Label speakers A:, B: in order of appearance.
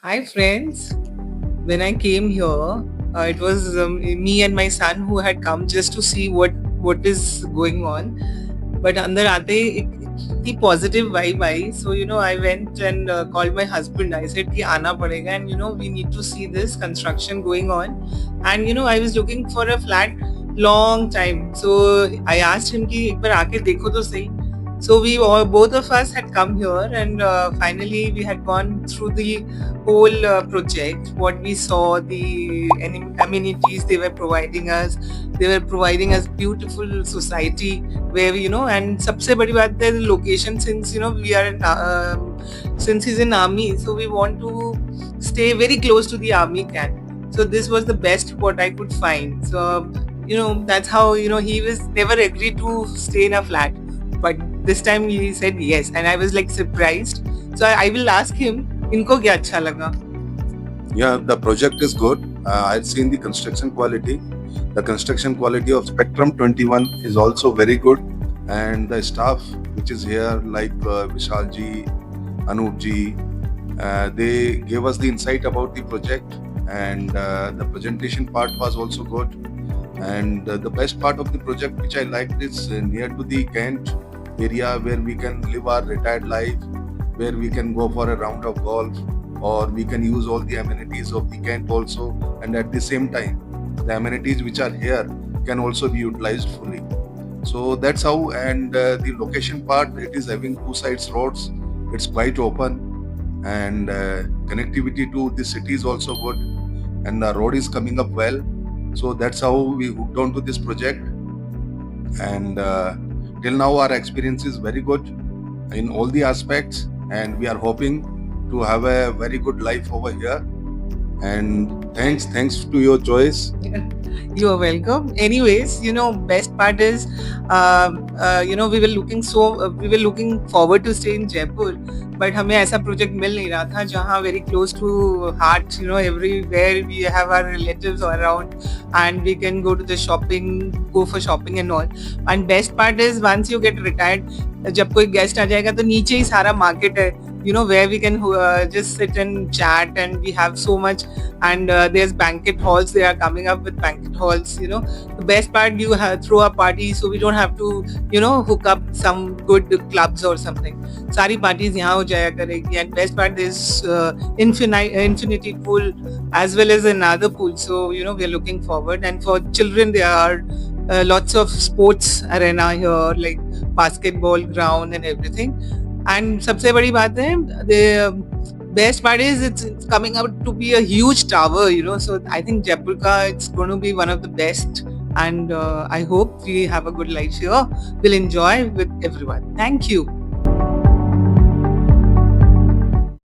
A: Hi, friends. When I came here, it was me and my son who had come just to see what is going on. But अंदर आते इतनी positive vibe I. So I went and called my husband. I said कि आना पड़ेगा and we need to see this construction going on. And I was looking for a flat long time. So I asked him कि एक बार आके देखो तो सही. So both of us had come here, and finally we had gone through the whole project. What we saw, the amenities they were providing us. They were providing us beautiful society where and सबसे बड़ी बात है the location, since we are since he's in army, so we want to stay very close to the army camp. So this was the best what I could find. So that's how he was never agreed to stay in a flat, but this time he said yes, and I was like surprised. So I will ask him, इनको क्या अच्छा लगा?
B: Yeah, the project is good. I've seen the construction quality. The construction quality of Spectrum 21 is also very good, and the staff which is here, like Vishal ji, Anup ji, they gave us the insight about the project, and the presentation part was also good. And the best part of the project which I liked is near to the Kent area, where we can live our retired life, where we can go for a round of golf, or we can use all the amenities of the Kent also, and at the same time the amenities which are here can also be utilized fully. So that's how. And the location part, it is having two sides roads, it's quite open, and connectivity to the city is also good, and the road is coming up well. So that's how we hooked on to this project, and till now our experience is very good in all the aspects, and we are hoping to have a very good life over here. And thanks to your choice.
A: You are welcome. Anyways, best part is, we were looking forward to stay in Jaipur, but हमें ऐसा project मिल नहीं रहा था जहाँ very close to heart, everywhere we have our relatives around, and we can go for shopping and all. And best part is, once you get retired, जब कोई guest आ जाएगा तो नीचे ही सारा market है, where we can just sit and chat, and we have so much. And there's banquet halls, they are coming up with banquet halls. The best part, you throw a party, so we don't have to hook up some good clubs or something. Sari parties यहाँ हो जाया करेगी. And best part, there's infinity pool as well as another pool, so we are looking forward. And for children, there are lots of sports arena here, like basketball ground and everything. And सबसे बड़ी बात है, the best part is it's coming out to be a huge tower, so I think Jaipur it's going to be one of the best. And I hope we have a good life here. We'll enjoy with everyone. Thank you.